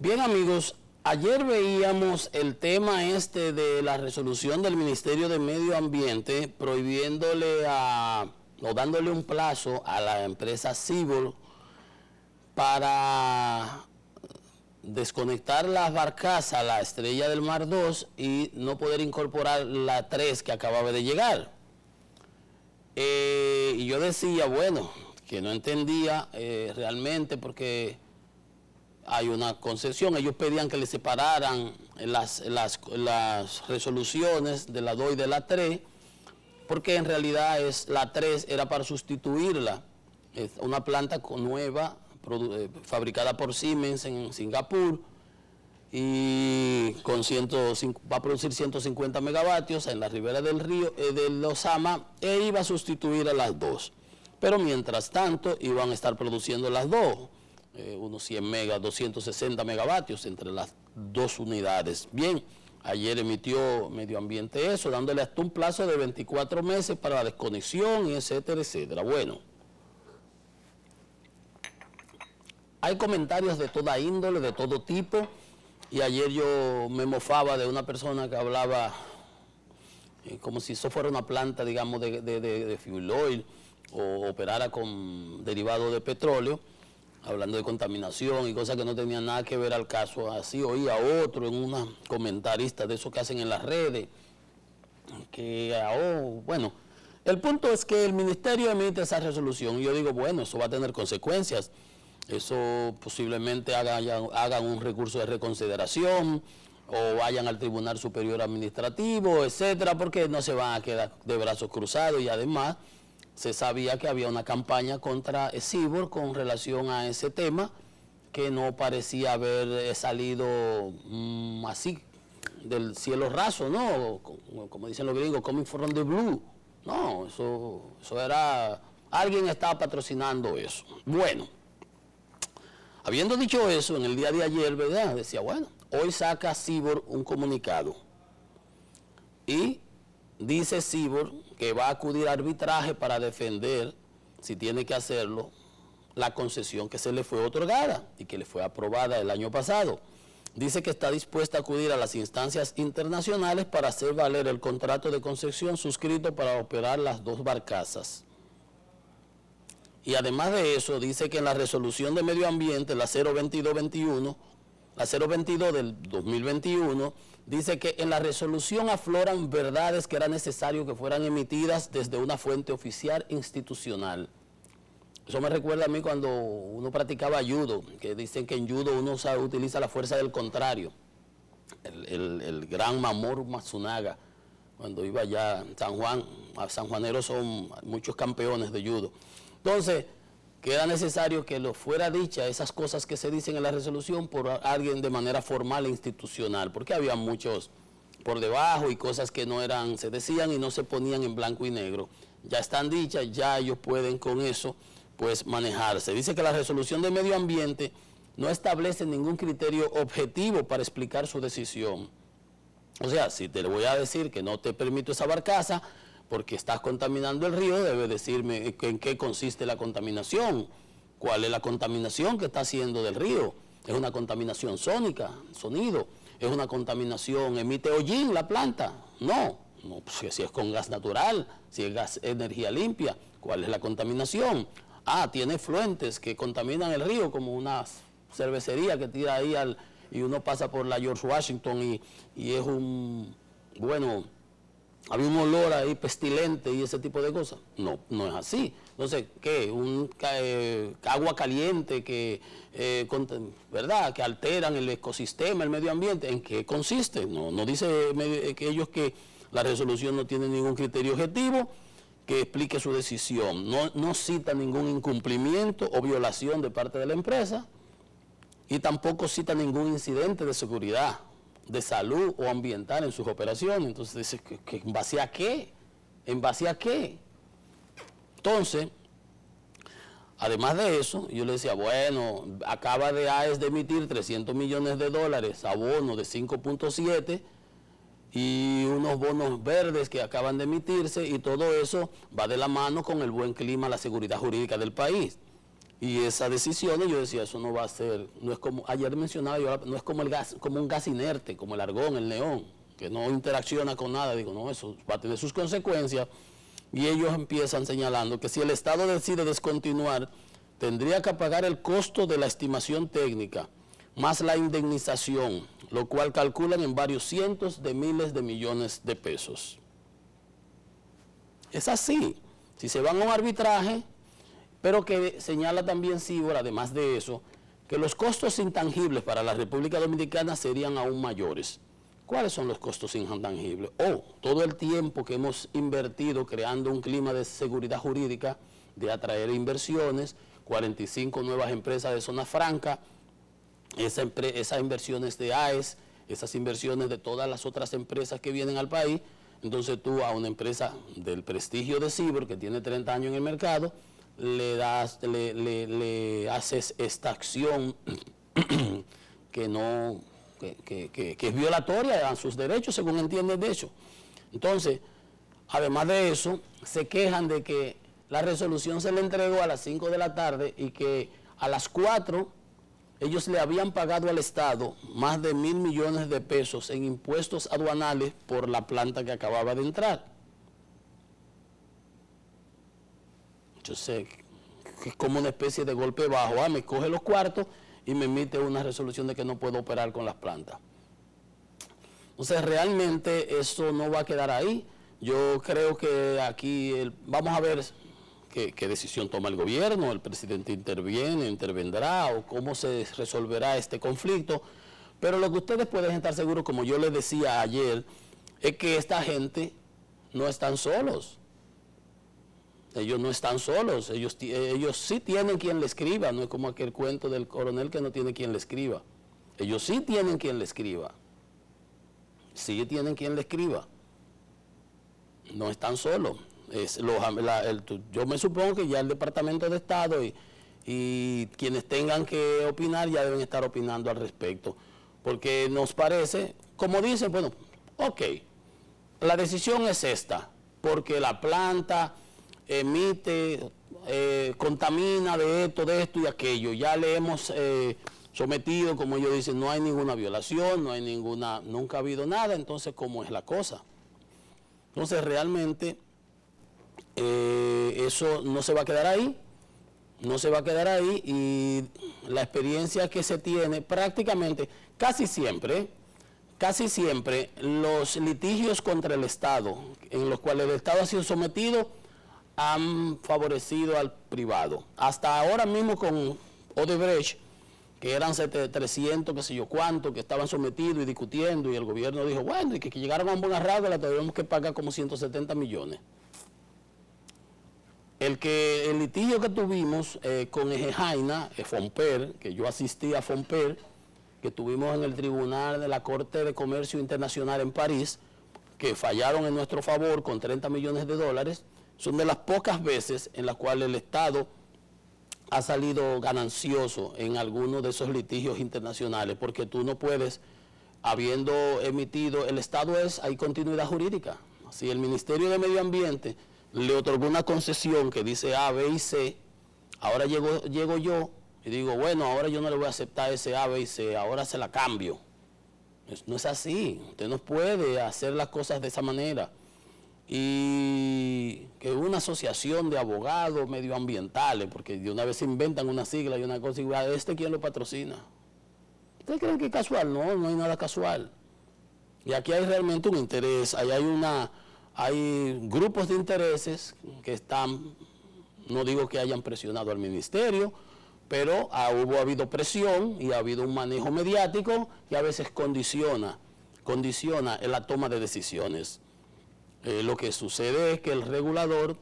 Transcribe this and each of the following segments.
Bien, amigos, ayer veíamos el tema de la resolución del Ministerio de Medio Ambiente prohibiéndole o dándole un plazo a la empresa Seaboard para desconectar las barcazas, la Estrella del Mar 2, y no poder incorporar la 3 que acababa de llegar. Y yo decía, bueno, que no entendía realmente porque hay una concesión. Ellos pedían que le separaran las resoluciones de la 2 y de la 3, porque en realidad la 3 era para sustituirla. Es una planta nueva, fabricada por Siemens en Singapur, y va a producir 150 megavatios en la ribera del río del Osama, e iba a sustituir a las 2. Pero mientras tanto iban a estar produciendo las 2. Unos 100 megas, 260 megavatios entre las dos unidades. Bien, ayer emitió Medio Ambiente eso, dándole hasta un plazo de 24 meses para la desconexión, etcétera, etcétera. Bueno, hay comentarios de toda índole, de todo tipo, y ayer yo me mofaba de una persona que hablaba como si eso fuera una planta, digamos, de fuel oil, o operara con derivados de petróleo, hablando de contaminación y cosas que no tenían nada que ver al caso. Así oía otro en una comentarista de esos que hacen en las redes, que, bueno, el punto es que el ministerio emite esa resolución y yo digo, bueno, eso va a tener consecuencias. Eso posiblemente hagan un recurso de reconsideración o vayan al Tribunal Superior Administrativo, etcétera, porque no se van a quedar de brazos cruzados. Y además se sabía que había una campaña contra Seaboard con relación a ese tema, que no parecía haber salido así del cielo raso, ¿no? Como dicen los gringos, coming from the blue. No, eso era, alguien estaba patrocinando eso. Bueno, habiendo dicho eso, en el día de ayer, ¿verdad? Decía, bueno, hoy saca Seaboard un comunicado y dice Seaboard que va a acudir a arbitraje para defender, si tiene que hacerlo, la concesión que se le fue otorgada y que le fue aprobada el año pasado. Dice que está dispuesta a acudir a las instancias internacionales para hacer valer el contrato de concesión suscrito para operar las dos barcazas. Y además de eso, dice que en la resolución de medio ambiente, la 02221, la 022 del 2021, dice que en la resolución afloran verdades que era necesario que fueran emitidas desde una fuente oficial institucional. Eso me recuerda a mí cuando uno practicaba judo, que dicen que en judo uno utiliza la fuerza del contrario. El gran Mamoru Matsunaga, cuando iba allá en San Juan, sanjuaneros son muchos campeones de judo. Entonces, que era necesario que lo fuera dicha esas cosas que se dicen en la resolución por alguien de manera formal e institucional, porque había muchos por debajo y cosas que no eran, se decían y no se ponían en blanco y negro. Ya están dichas, ya ellos pueden con eso pues manejarse. Dice que la resolución de medio ambiente no establece ningún criterio objetivo para explicar su decisión. O sea, si te le voy a decir que no te permito esa barcaza porque estás contaminando el río, debe decirme en qué consiste la contaminación, cuál es la contaminación que está haciendo del río. ¿Es una contaminación sónica, sonido? ¿Es una contaminación, emite hollín la planta? No, pues, si es con gas natural, si es gas, energía limpia, ¿cuál es la contaminación? Tiene efluentes que contaminan el río, como una cervecería que tira ahí y uno pasa por la George Washington y es bueno, había un olor ahí pestilente y ese tipo de cosas. No, no es así. Entonces, ¿qué? Agua caliente ¿verdad? Que alteran el ecosistema, el medio ambiente. ¿En qué consiste? No dice que ellos que la resolución no tiene ningún criterio objetivo que explique su decisión. No cita ningún incumplimiento o violación de parte de la empresa y tampoco cita ningún incidente de seguridad, de salud o ambiental en sus operaciones. Entonces dice, ¿en base a qué? ¿En base a qué? Entonces, además de eso, yo le decía, bueno, acaba de AES de emitir $300 millones a bono de 5.7 y unos bonos verdes que acaban de emitirse, y todo eso va de la mano con el buen clima, la seguridad jurídica del país. Y esas decisiones, yo decía, eso no va a ser, no es como, ayer mencionaba yo, no es como el gas, como un gas inerte, como el argón, el neón, que no interacciona con nada. Digo, no, eso va a tener sus consecuencias. Y ellos empiezan señalando que si el Estado decide descontinuar, tendría que pagar el costo de la estimación técnica, más la indemnización, lo cual calculan en varios cientos de miles de millones de pesos. Es así. Si se van a un arbitraje, pero que señala también Cibor, además de eso, que los costos intangibles para la República Dominicana serían aún mayores. ¿Cuáles son los costos intangibles? Todo el tiempo que hemos invertido creando un clima de seguridad jurídica, de atraer inversiones, 45 nuevas empresas de zona franca, esas inversiones de AES, esas inversiones de todas las otras empresas que vienen al país. Entonces tú a una empresa del prestigio de Cibor, que tiene 30 años en el mercado, le haces esta acción que es violatoria a sus derechos, según entiende el derecho. Entonces, además de eso, se quejan de que la resolución se le entregó a las 5 de la tarde y que a las 4 ellos le habían pagado al Estado más de 1.000 millones de pesos en impuestos aduanales por la planta que acababa de entrar. Yo sé que es como una especie de golpe bajo. Me coge los cuartos y me emite una resolución de que no puedo operar con las plantas. Entonces, realmente eso no va a quedar ahí. Yo creo que aquí vamos a ver qué decisión toma el gobierno, el presidente intervendrá o cómo se resolverá este conflicto. Pero lo que ustedes pueden estar seguros, como yo les decía ayer, es que esta gente no están solos. Ellos no están solos, ellos sí tienen quien le escriba, no es como aquel cuento del coronel que no tiene quien le escriba. Ellos sí tienen quien le escriba, sí tienen quien le escriba, no están solos. Yo me supongo que ya el Departamento de Estado y quienes tengan que opinar ya deben estar opinando al respecto, porque nos parece, como dicen, bueno, ok, la decisión es esta, porque la planta emite, contamina de esto y aquello. Ya le hemos sometido, como ellos dicen, no hay ninguna violación, nunca ha habido nada, entonces, ¿cómo es la cosa? Entonces, realmente, eso no se va a quedar ahí, y la experiencia que se tiene prácticamente, casi siempre, los litigios contra el Estado, en los cuales el Estado ha sido sometido, han favorecido al privado. Hasta ahora mismo con Odebrecht, que eran 300, qué sé yo cuánto, que estaban sometidos y discutiendo, y el gobierno dijo, bueno, y que llegaron a un buen arreglo, le tuvimos que pagar como 170 millones. El litigio que tuvimos con Ejejaina, Fomper, que yo asistí a Fomper, que tuvimos en el Tribunal de la Corte de Comercio Internacional en París, que fallaron en nuestro favor con 30 millones de dólares, son de las pocas veces en las cuales el Estado ha salido ganancioso en alguno de esos litigios internacionales, porque tú no puedes, habiendo emitido, el Estado hay continuidad jurídica. Si el Ministerio de Medio Ambiente le otorgó una concesión que dice A, B y C, ahora llego yo y digo, bueno, ahora yo no le voy a aceptar ese A, B y C, ahora se la cambio. No es así, usted no puede hacer las cosas de esa manera. Y que una asociación de abogados medioambientales, porque de una vez se inventan una sigla y una cosa igual, ¿quién lo patrocina? ¿Ustedes creen que es casual? No, no hay nada casual. Y aquí hay realmente un interés, hay grupos de intereses que están, no digo que hayan presionado al ministerio, pero ha habido presión y ha habido un manejo mediático que a veces condiciona la toma de decisiones. Lo que sucede es que el regulador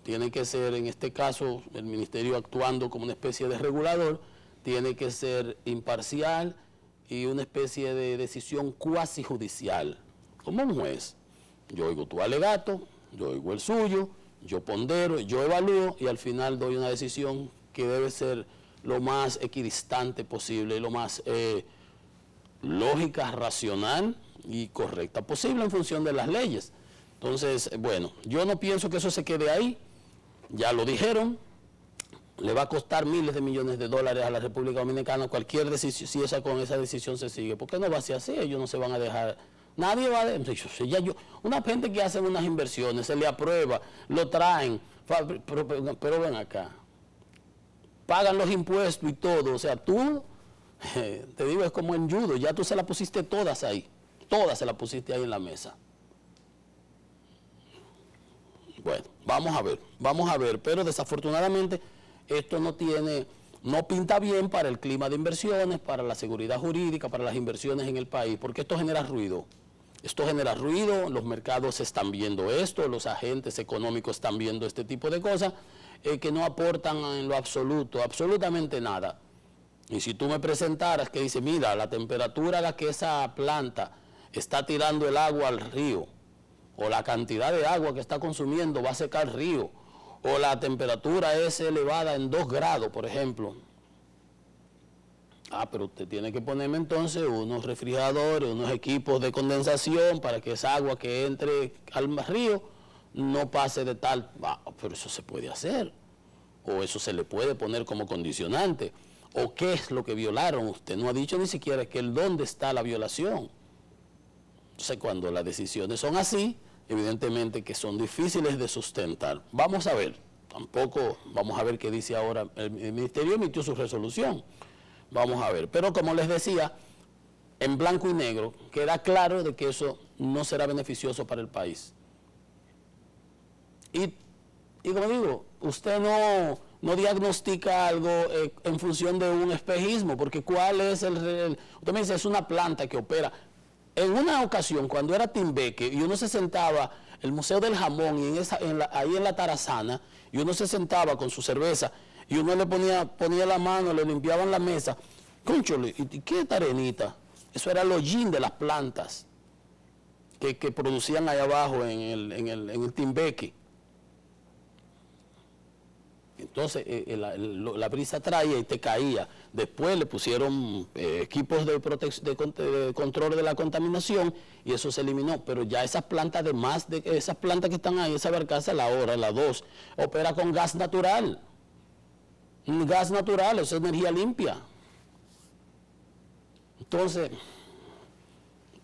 tiene que ser, en este caso, el ministerio actuando como una especie de regulador, tiene que ser imparcial y una especie de decisión cuasi judicial, como un juez. Yo oigo tu alegato, yo oigo el suyo, yo pondero, yo evalúo y al final doy una decisión que debe ser lo más equidistante posible, lo más lógica, racional y correcta posible en función de las leyes. Entonces, bueno, yo no pienso que eso se quede ahí, ya lo dijeron, le va a costar miles de millones de dólares a la República Dominicana cualquier decisión, si con esa decisión se sigue. ¿Por qué no va a ser así? Ellos no se van a dejar, nadie va a dejar. Una gente que hace unas inversiones, se le aprueba, lo traen, pero ven acá, pagan los impuestos y todo, o sea, tú, te digo, es como en judo, ya tú se las pusiste todas ahí, todas se las pusiste ahí en la mesa. Bueno, vamos a ver, pero desafortunadamente esto no pinta bien para el clima de inversiones, para la seguridad jurídica, para las inversiones en el país, porque esto genera ruido. Esto genera ruido, los mercados están viendo esto, los agentes económicos están viendo este tipo de cosas que no aportan en lo absoluto, absolutamente nada. Y si tú me presentaras que dice, mira, la temperatura a la que esa planta está tirando el agua al río, o la cantidad de agua que está consumiendo va a secar el río, o la temperatura es elevada en 2 grados, por ejemplo. Ah, pero usted tiene que ponerme entonces unos refrigeradores, unos equipos de condensación para que esa agua que entre al río no pase de tal. Ah, pero eso se puede hacer, o eso se le puede poner como condicionante. ¿O qué es lo que violaron? Usted no ha dicho ni siquiera que dónde está la violación. Entonces, cuando las decisiones son así, evidentemente que son difíciles de sustentar. Vamos a ver, vamos a ver qué dice ahora. El Ministerio emitió su resolución, vamos a ver. Pero como les decía, en blanco y negro, queda claro de que eso no será beneficioso para el país. Y como digo, usted no diagnostica algo en función de un espejismo, porque ¿cuál es usted me dice, es una planta que opera. En una ocasión, cuando era Timbeque, y uno se sentaba, el Museo del Jamón, y ahí en la Tarazana, y uno se sentaba con su cerveza, y uno le ponía la mano, le limpiaban la mesa. Cónchole, ¿y qué es esta arenita? Eso era el hollín de las plantas que producían allá abajo en el Timbeque. Entonces la brisa traía y te caía. Después le pusieron equipos de control de la contaminación y eso se eliminó. Pero ya esas plantas, además de esas plantas que están ahí, esa barcaza, la 2, opera con gas natural. Un gas natural, eso es energía limpia. Entonces,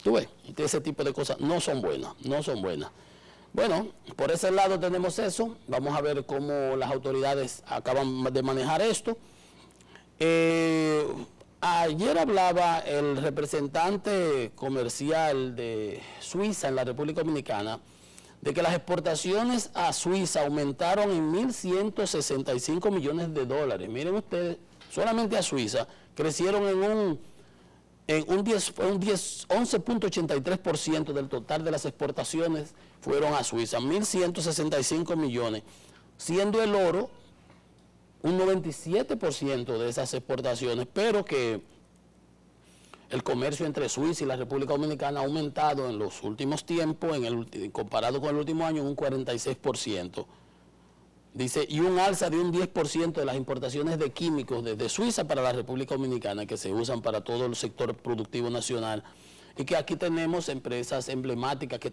tú ves, ese tipo de cosas no son buenas, no son buenas. Bueno, por ese lado tenemos eso. Vamos a ver cómo las autoridades acaban de manejar esto. Ayer hablaba el representante comercial de Suiza en la República Dominicana de que las exportaciones a Suiza aumentaron en 1.165 millones de dólares. Miren ustedes, solamente a Suiza crecieron en un 11.83% del total de las exportaciones fueron a Suiza, 1.165 millones, siendo el oro un 97% de esas exportaciones, pero que el comercio entre Suiza y la República Dominicana ha aumentado en los últimos tiempos, comparado con el último año, un 46%. Dice, y un alza de un 10% de las importaciones de químicos desde Suiza para la República Dominicana, que se usan para todo el sector productivo nacional, y que aquí tenemos empresas emblemáticas que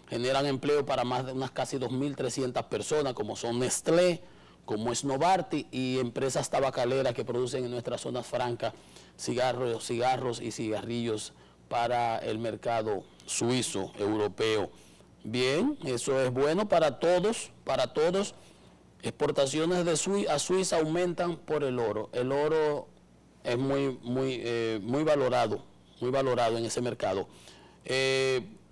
generan empleo para más de unas casi 2.300 personas, como son Nestlé, como es Novartis, y empresas tabacaleras que producen en nuestras zonas francas cigarros y cigarrillos para el mercado suizo, europeo. Bien, eso es bueno para todos, para todos. Exportaciones a Suiza aumentan por el oro. El oro es muy valorado en ese mercado.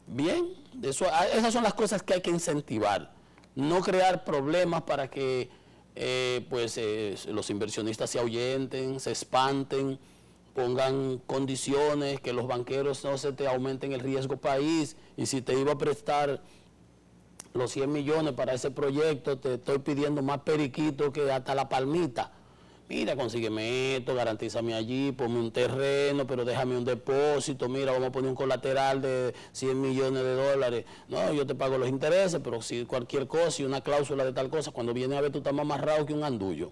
Bien, esas son las cosas que hay que incentivar. No crear problemas para que los inversionistas se ahuyenten, se espanten, pongan condiciones, que los banqueros no se te aumenten el riesgo país, y si te iba a prestar los 100 millones para ese proyecto, te estoy pidiendo más periquito que hasta la palmita. Mira, consígueme esto, garantízame allí, ponme un terreno, pero déjame un depósito, mira, vamos a poner un colateral de 100 millones de dólares. No, yo te pago los intereses, pero si cualquier cosa y una cláusula de tal cosa, cuando viene a ver tú estás más amarrado que un andullo.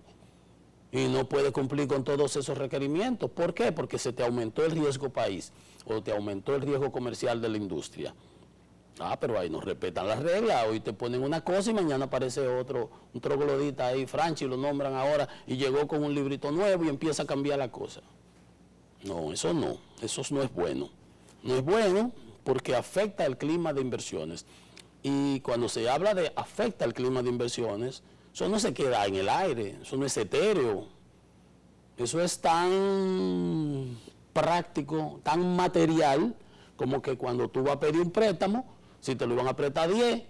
Y no puedes cumplir con todos esos requerimientos. ¿Por qué? Porque se te aumentó el riesgo país o te aumentó el riesgo comercial de la industria. Pero ahí no respetan las reglas. Hoy te ponen una cosa y mañana aparece otro, un troglodita ahí, Franchi, lo nombran ahora y llegó con un librito nuevo y empieza a cambiar la cosa. No, eso no es bueno. No es bueno porque afecta el clima de inversiones. Y cuando se habla de afecta el clima de inversiones, eso no se queda en el aire, eso no es etéreo. Eso es tan práctico, tan material, como que cuando tú vas a pedir un préstamo, si te lo iban a prestar 10,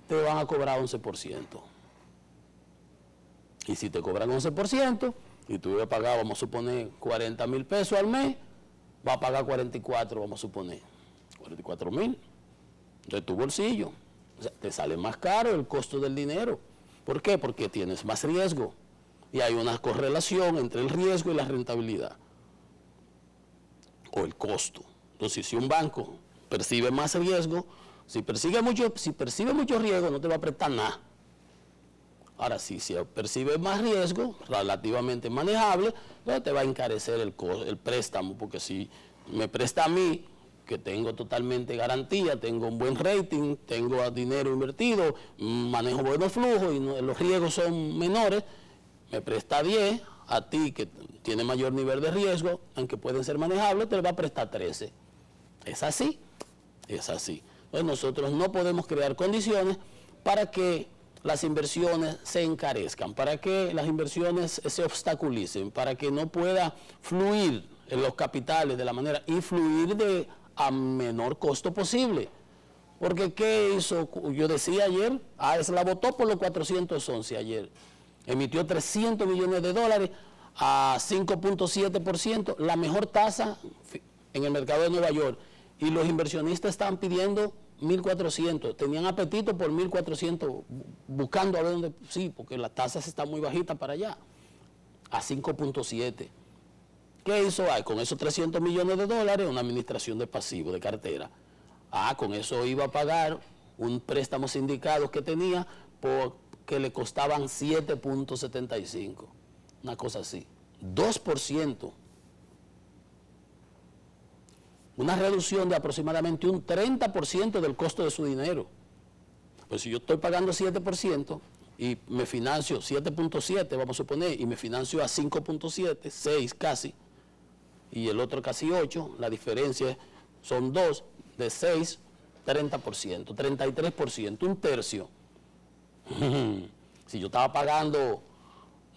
te van a cobrar 11%. Y si te cobran 11%, y tú ibas a pagar, vamos a suponer, 40,000 pesos al mes, va a pagar 44, vamos a suponer, 44,000 de tu bolsillo. O sea, te sale más caro el costo del dinero. ¿Por qué? Porque tienes más riesgo. Y hay una correlación entre el riesgo y la rentabilidad. O el costo. Entonces, si un banco percibe más riesgo, si percibe mucho riesgo, no te va a prestar nada. Ahora, si percibe más riesgo, relativamente manejable, entonces te va a encarecer el préstamo, porque si me presta a mí, que tengo totalmente garantía, tengo un buen rating, tengo dinero invertido, manejo buenos flujos y los riesgos son menores, me presta 10, a ti que tiene mayor nivel de riesgo, aunque pueden ser manejables, te va a prestar 13. ¿Es así? Es así. Entonces nosotros no podemos crear condiciones para que las inversiones se encarezcan, para que las inversiones se obstaculicen, para que no pueda fluir en los capitales de la manera y fluir a menor costo posible. Porque ¿qué hizo? Yo decía ayer, AES la votó por los 411 ayer. Emitió $300 millones a 5.7%, la mejor tasa en el mercado de Nueva York. Y los inversionistas estaban pidiendo 1.400, tenían apetito por 1.400, buscando a ver dónde, sí, porque las tasas están muy bajitas para allá, a 5.7. ¿Qué hizo? Con esos $300 millones, una administración de pasivo, de cartera. Con eso iba a pagar un préstamo sindicado que tenía que le costaban 7.75, una cosa así, 2%. Una reducción de aproximadamente un 30% del costo de su dinero. Pues si yo estoy pagando 7% y me financio 7.7, vamos a suponer, y me financio a 5.7, 6 casi, y el otro casi 8, la diferencia son 2, de 6, 30%, 33%, un tercio. Si yo estaba pagando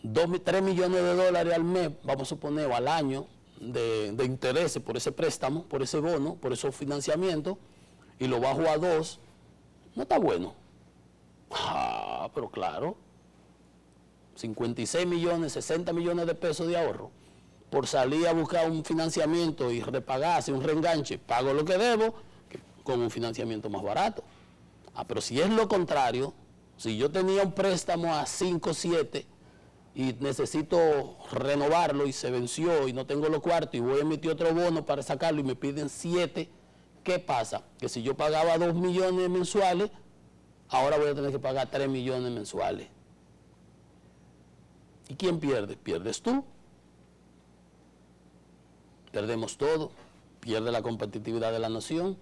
3 millones de dólares al mes, vamos a suponer, o al año, de intereses por ese préstamo, por ese bono, por esos financiamientos, y lo bajo a 2, no está bueno. Pero claro, 56 millones, 60 millones de pesos de ahorro, por salir a buscar un financiamiento y repagarse, un reenganche, pago lo que debo, con un financiamiento más barato. Pero si es lo contrario, si yo tenía un préstamo a 5, 7, y necesito renovarlo y se venció y no tengo los cuartos y voy a emitir otro bono para sacarlo y me piden 7, ¿qué pasa? Que si yo pagaba 2 millones mensuales, ahora voy a tener que pagar 3 millones mensuales. ¿Y quién pierde? Pierdes tú. Perdemos todo. Pierde la competitividad de la nación.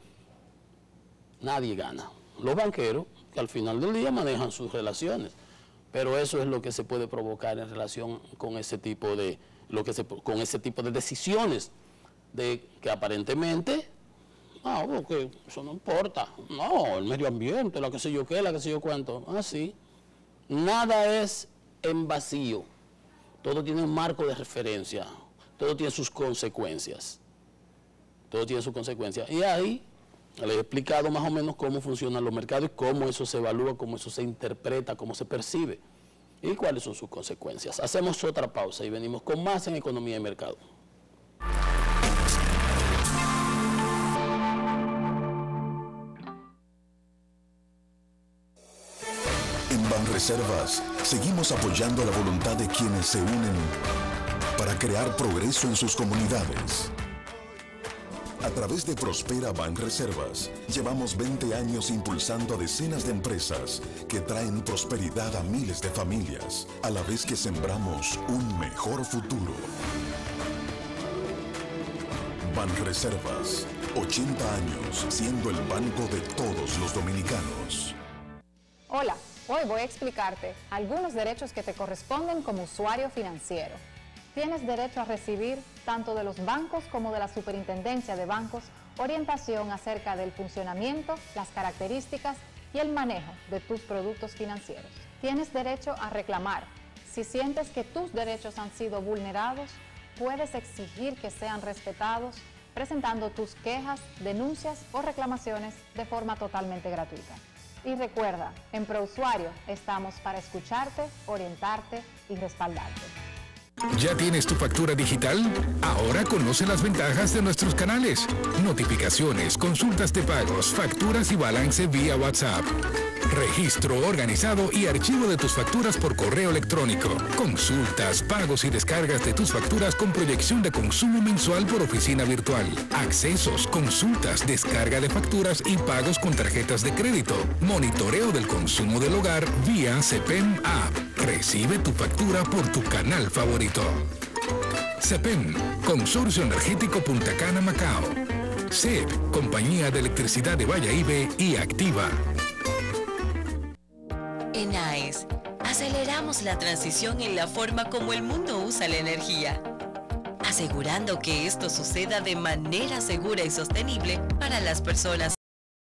Nadie gana. Los banqueros, que al final del día manejan sus relaciones. Pero eso es lo que se puede provocar en relación con ese tipo de, decisiones, de que aparentemente, porque eso no importa, el medio ambiente, la que sé yo qué, la que sé yo cuánto, sí. Nada es en vacío, todo tiene un marco de referencia, todo tiene sus consecuencias, Y ahí les he explicado más o menos cómo funcionan los mercados y cómo eso se evalúa, cómo eso se interpreta, cómo se percibe y cuáles son sus consecuencias. Hacemos otra pausa y venimos con más en Economía y Mercado. En Banreservas seguimos apoyando la voluntad de quienes se unen para crear progreso en sus comunidades. A través de Prospera Banreservas, llevamos 20 años impulsando a decenas de empresas que traen prosperidad a miles de familias, a la vez que sembramos un mejor futuro. Banreservas, 80 años siendo el banco de todos los dominicanos. Hola, hoy voy a explicarte algunos derechos que te corresponden como usuario financiero. Tienes derecho a recibir, tanto de los bancos como de la Superintendencia de Bancos, orientación acerca del funcionamiento, las características y el manejo de tus productos financieros. Tienes derecho a reclamar. Si sientes que tus derechos han sido vulnerados, puedes exigir que sean respetados presentando tus quejas, denuncias o reclamaciones de forma totalmente gratuita. Y recuerda, en ProUsuario estamos para escucharte, orientarte y respaldarte. ¿Ya tienes tu factura digital? Ahora conoce las ventajas de nuestros canales. Notificaciones, consultas de pagos, facturas y balance vía WhatsApp. Registro organizado y archivo de tus facturas por correo electrónico. Consultas, pagos y descargas de tus facturas con proyección de consumo mensual por oficina virtual. Accesos, consultas, descarga de facturas y pagos con tarjetas de crédito. Monitoreo del consumo del hogar vía CEPEM App. Recibe tu factura por tu canal favorito. CEPEM, Consorcio Energético Punta Cana Macao. CEP, Compañía de Electricidad de Valladolid y Activa. En AES, aceleramos la transición en la forma como el mundo usa la energía, asegurando que esto suceda de manera segura y sostenible para las personas